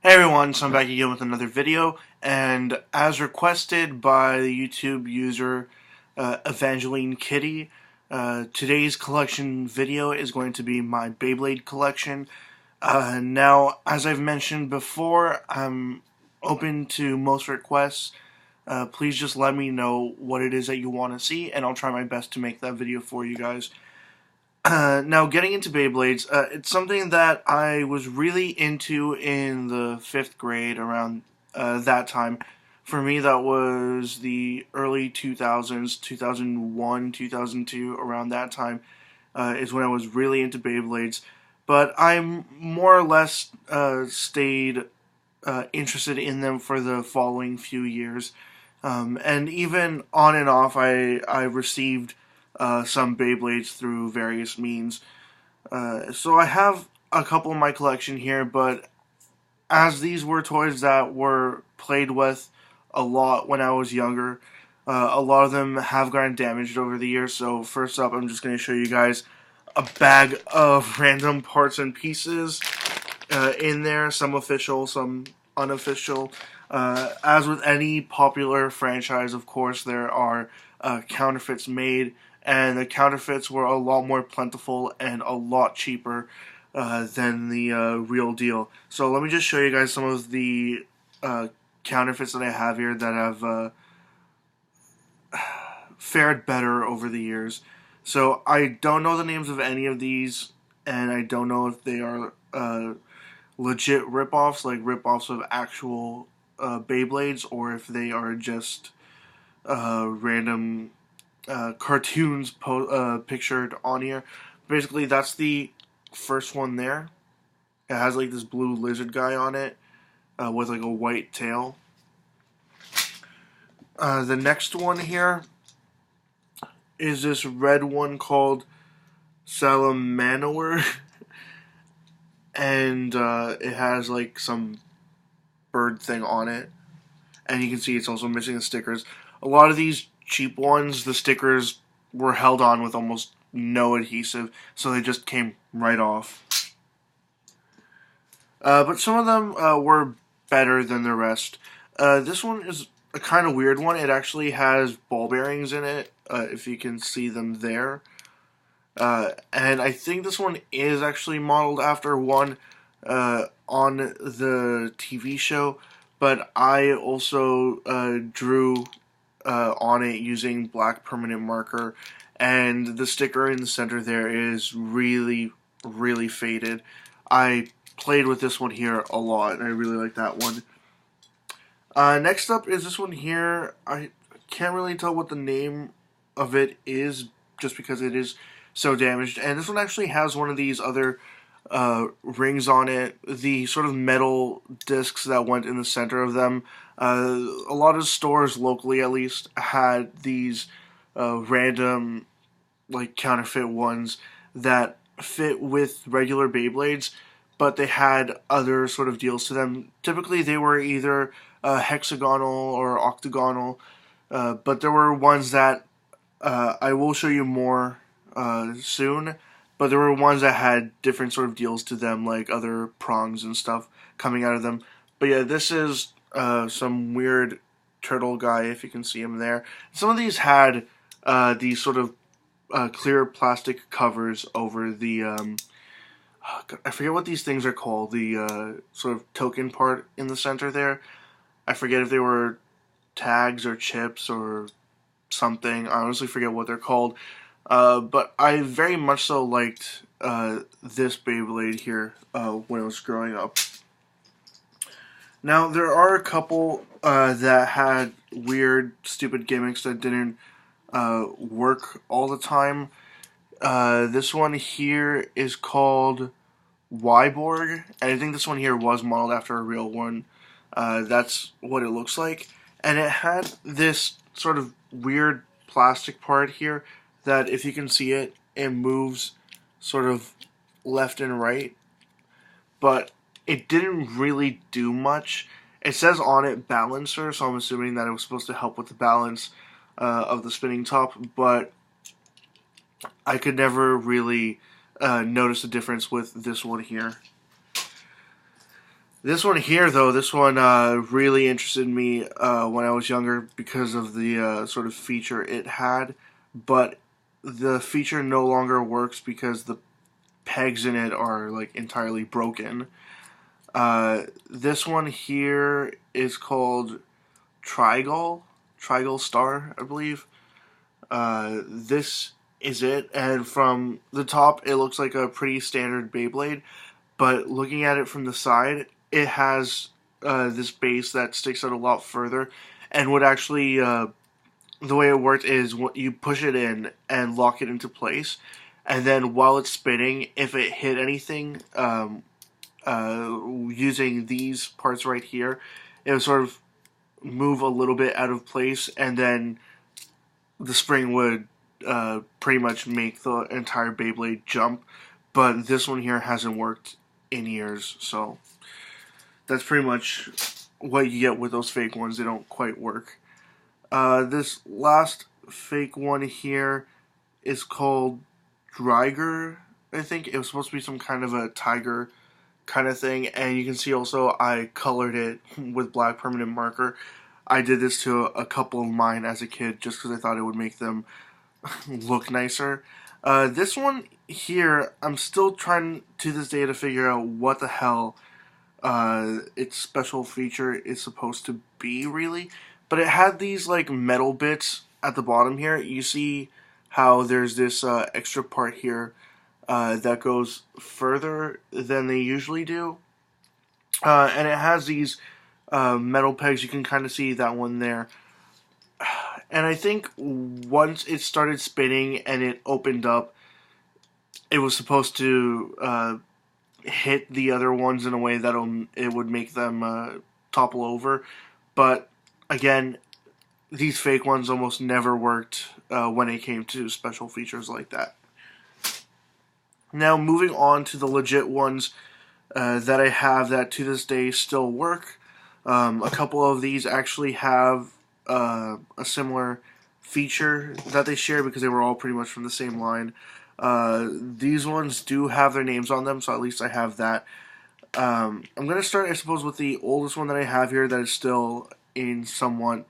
Hey everyone, so I'm back again with another video, and as requested by the YouTube user Evangeline Kitty, today's collection video is going to be my Beyblade collection. Now, as I've mentioned before, I'm open to most requests. Please just let me know what it is that you want to see, and I'll try my best to make that video for you guys. Now, getting into Beyblades, it's something that I was really into in the 5th grade around that time. For me, that was the early 2000s, 2001, 2002, around that time is when I was really into Beyblades. But I'm more or less stayed interested in them for the following few years. And even on and off, I received some Beyblades through various means. So I have a couple in my collection here, but as these were toys that were played with a lot when I was younger, a lot of them have gotten damaged over the years. So first up, I'm just going to show you guys a bag of random parts and pieces in there, some official, some unofficial. As with any popular franchise, of course, there are counterfeits made, and the counterfeits were a lot more plentiful and a lot cheaper than the real deal. So let me just show you guys some of the counterfeits that I have here that have fared better over the years. So I don't know the names of any of these, and I don't know if they are legit ripoffs, like ripoffs of actual Beyblades, or if they are just random cartoons pictured on here. Basically, that's the first one there. It has like this blue lizard guy on it with like a white tail. The next one here is this red one called Salamander. And it has like some bird thing on it, and you can see it's also missing the stickers. A lot of these cheap ones, the stickers were held on with almost no adhesive, so they just came right off. But some of them were better than the rest. This one is a kind of weird one. It actually has ball bearings in it, if you can see them there. And I think this one is actually modeled after one on the TV show, but I also drew on it using black permanent marker, and the sticker in the center there is really, really faded. I played with this one here a lot, and I really like that one. Next up is this one here. I can't really tell what the name of it is, just because it is so damaged. And this one actually has one of these other rings on it, the sort of metal discs that went in the center of them. A lot of stores, locally at least, had these random, like, counterfeit ones that fit with regular Beyblades, but they had other sort of deals to them. Typically, they were either hexagonal or octagonal, but there were ones that I will show you more soon, but there were ones that had different sort of deals to them, like other prongs and stuff coming out of them. But yeah, this is some weird turtle guy, if you can see him there. Some of these had these sort of clear plastic covers over the I forget what these things are called, the sort of token part in the center there. I forget if they were tags or chips or something. I honestly forget what they're called. But I very much so liked this Beyblade here when I was growing up. Now, there are a couple that had weird, stupid gimmicks that didn't work all the time. This one here is called Borg, and I think this one here was modeled after a real one. That's what it looks like. And it had this sort of weird plastic part here that, if you can see it, it moves sort of left and right, but it didn't really do much. It says on it balancer, so I'm assuming that it was supposed to help with the balance of the spinning top, but I could never really notice a difference with this one here. This one here, though, this one really interested me when I was younger because of the sort of feature it had, but the feature no longer works because the pegs in it are like entirely broken. This one here is called Trigal Star, I believe. This is it, and from the top, it looks like a pretty standard Beyblade, but looking at it from the side, it has this base that sticks out a lot further, and would actually the way it worked is you push it in and lock it into place, and then while it's spinning, if it hit anything using these parts right here, it would sort of move a little bit out of place, and then the spring would pretty much make the entire Beyblade jump. But this one here hasn't worked in years, so that's pretty much what you get with those fake ones. They don't quite work. This last fake one here is called Driger, I think. It was supposed to be some kind of a tiger kind of thing, and you can see also I colored it with black permanent marker. I did this to a couple of mine as a kid just because I thought it would make them look nicer. This one here, I'm still trying to this day to figure out what the hell its special feature is supposed to be, really. But it had these like metal bits at the bottom here. You see how there's this extra part here that goes further than they usually do. And it has these metal pegs. You can kind of see that one there. And I think once it started spinning and it opened up, it was supposed to hit the other ones in a way that it would make them topple over. But again, these fake ones almost never worked when it came to special features like that. Now, moving on to the legit ones that I have that to this day still work. A couple of these actually have a similar feature that they share because they were all pretty much from the same line. These ones do have their names on them, so at least I have that. I'm going to start, I suppose, with the oldest one that I have here that is still in somewhat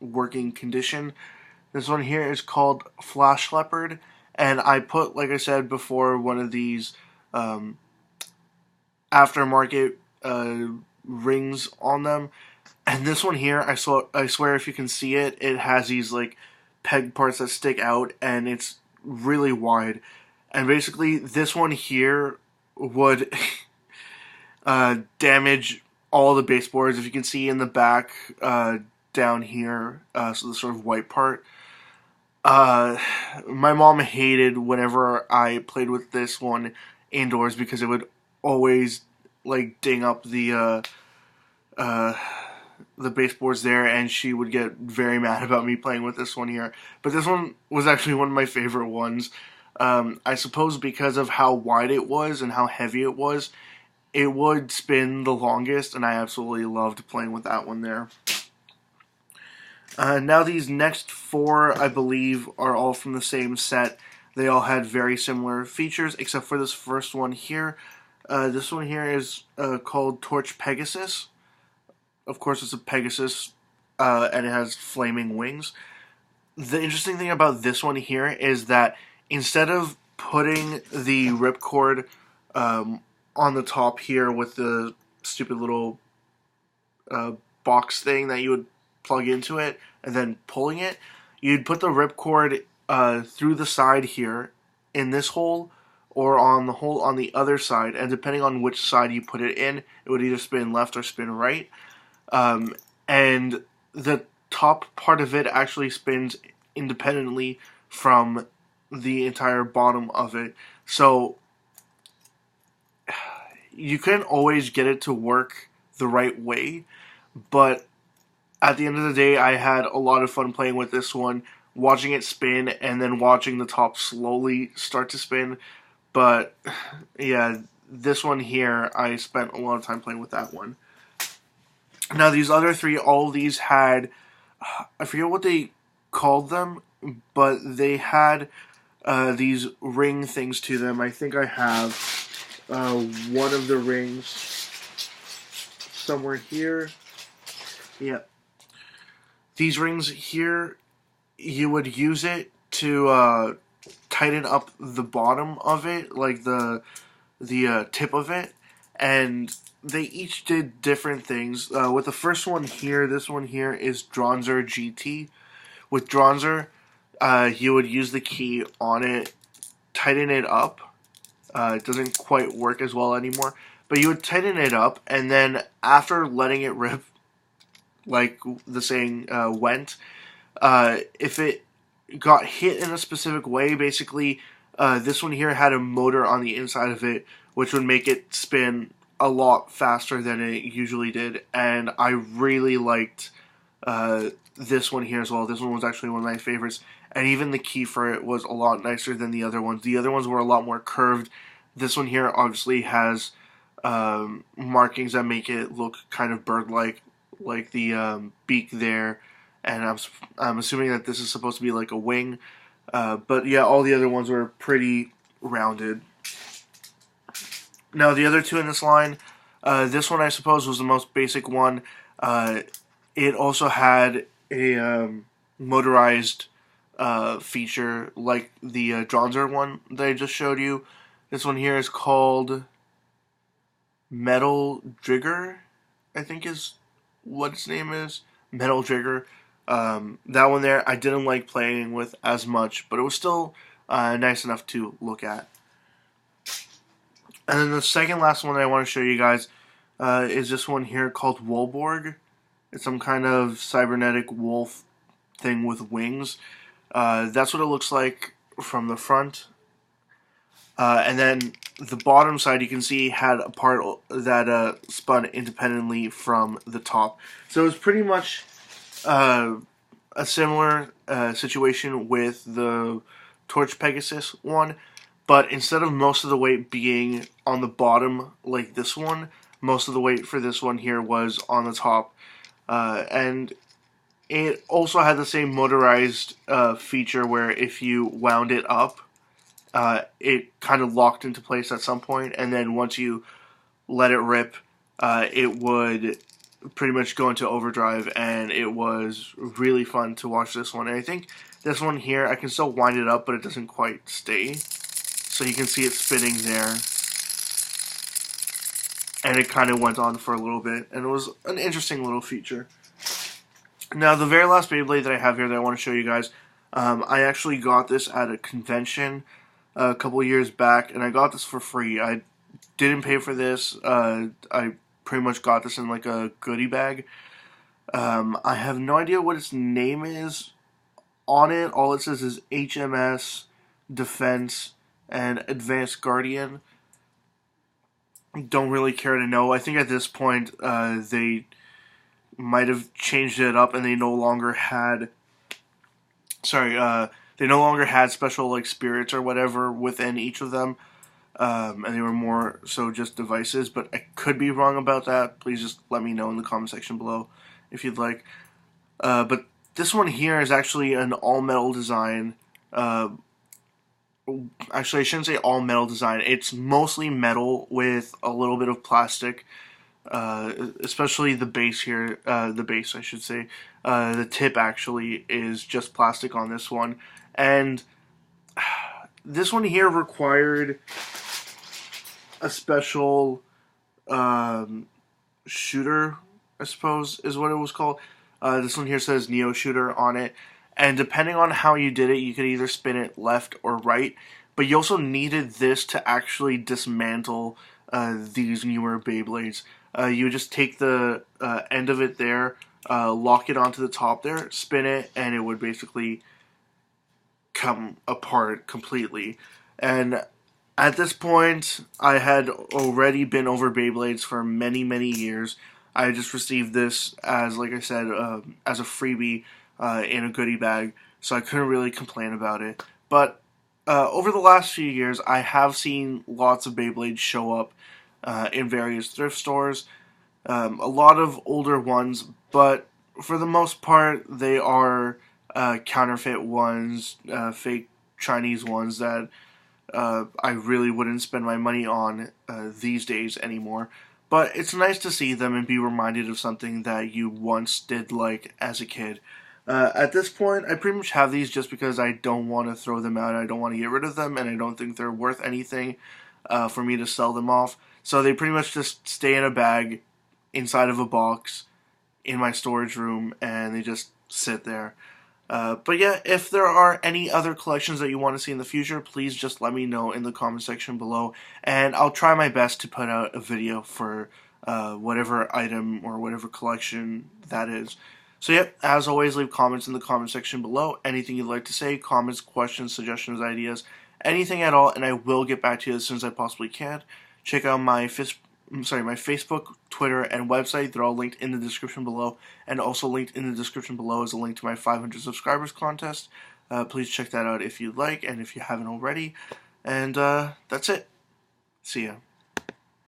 working condition. This one here is called Flash Leopard, and I put, like I said before, one of these aftermarket rings on them. And this one here, I swear if you can see it, it has these like peg parts that stick out, and it's really wide. And basically, this one here would damage all the baseboards. If you can see in the back down here, so the sort of white part. My mom hated whenever I played with this one indoors because it would always like ding up the baseboards there, and she would get very mad about me playing with this one here. But this one was actually one of my favorite ones. I suppose because of how wide it was and how heavy it was, it would spin the longest, and I absolutely loved playing with that one there. Now these next four, I believe, are all from the same set. They all had very similar features, except for this first one here. This one here is called Torch Pegasus. Of course, it's a Pegasus, and it has flaming wings. The interesting thing about this one here is that instead of putting the ripcord on the top here with the stupid little box thing that you would plug into it and then pulling it, you'd put the ripcord through the side here in this hole or on the hole on the other side, and depending on which side you put it in, it would either spin left or spin right. And the top part of it actually spins independently from the entire bottom of it. So you couldn't always get it to work the right way, but at the end of the day, I had a lot of fun playing with this one, watching it spin and then watching the top slowly start to spin. But yeah, this one here, I spent a lot of time playing with that one. Now these other three, all of these had, I forget what they called them, but they had these ring things to them. I think I have one of the rings somewhere here. Yeah. These rings here, you would use it to tighten up the bottom of it, like the tip of it, and they each did different things. With the first one here, this one here is Dronzer GT. With Dronzer, you would use the key on it, tighten it up. It doesn't quite work as well anymore, but you would tighten it up, and then after letting it rip, like the saying went, if it got hit in a specific way, basically, this one here had a motor on the inside of it, which would make it spin a lot faster than it usually did, and I really liked this one here as well. This one was actually one of my favorites, and even the key for it was a lot nicer than the other ones. The other ones were a lot more curved. This one here obviously has markings that make it look kind of bird-like, like the beak there, and I'm assuming that this is supposed to be like a wing, but yeah, all the other ones were pretty rounded. Now the other two in this line, this one I suppose was the most basic one. It also had a motorized feature like the Dronzer one that I just showed you. This one here is called Metal Drigger, I think is what its name is. Metal Drigger. That one there I didn't like playing with as much, but it was still nice enough to look at. And then the second last one that I want to show you guys is this one here called Borg. It's some kind of cybernetic wolf thing with wings. That's what it looks like from the front. And then the bottom side, you can see, had a part that spun independently from the top. So it was pretty much a similar situation with the Torch Pegasus one, but instead of most of the weight being on the bottom like this one, most of the weight for this one here was on the top. And it also had the same motorized feature where if you wound it up, it kind of locked into place at some point, and then once you let it rip, it would pretty much go into overdrive, and it was really fun to watch this one. And I think this one here, I can still wind it up, but it doesn't quite stay. So you can see it spinning there. And it kind of went on for a little bit, and it was an interesting little feature. Now, the very last Beyblade that I have here that I want to show you guys, I actually got this at a convention a couple years back, and I got this for free. I didn't pay for this. I pretty much got this in like a goodie bag. I have no idea what its name is on it. All it says is HMS, Defense, and Advanced Guardian. Don't really care to know. I think at this point they might have changed it up, and they no longer had special like spirits or whatever within each of them, and they were more so just devices, but I could be wrong about that. Please just let me know in the comment section below if you'd like. But this one here is actually an all-metal design. Actually, I shouldn't say all-metal design. It's mostly metal with a little bit of plastic, especially the base here. The base, I should say. The tip actually is just plastic on this one. And this one here required a special shooter, I suppose is what it was called. This one here says Neo Shooter on it. And depending on how you did it, you could either spin it left or right. But you also needed this to actually dismantle these newer Beyblades. You would just take the end of it there, lock it onto the top there, spin it, and it would basically come apart completely. And at this point, I had already been over Beyblades for many, many years. I just received this as, like I said, as a freebie in a goodie bag, so I couldn't really complain about it. But over the last few years, I have seen lots of Beyblades show up in various thrift stores. A lot of older ones, but for the most part, they are counterfeit ones, fake Chinese ones that I really wouldn't spend my money on these days anymore. But it's nice to see them and be reminded of something that you once did like as a kid. At this point, I pretty much have these just because I don't want to throw them out. I don't want to get rid of them, and I don't think they're worth anything for me to sell them off. So they pretty much just stay in a bag inside of a box in my storage room, and they just sit there. But yeah, if there are any other collections that you want to see in the future, please just let me know in the comment section below, and I'll try my best to put out a video for whatever item or whatever collection that is. So yeah, as always, leave comments in the comment section below. Anything you'd like to say, comments, questions, suggestions, ideas, anything at all, and I will get back to you as soon as I possibly can. Check out my Facebook, Twitter, and website. They're all linked in the description below, and also linked in the description below is a link to my 500 subscribers contest. Please check that out if you'd like, and if you haven't already. And that's it. See ya.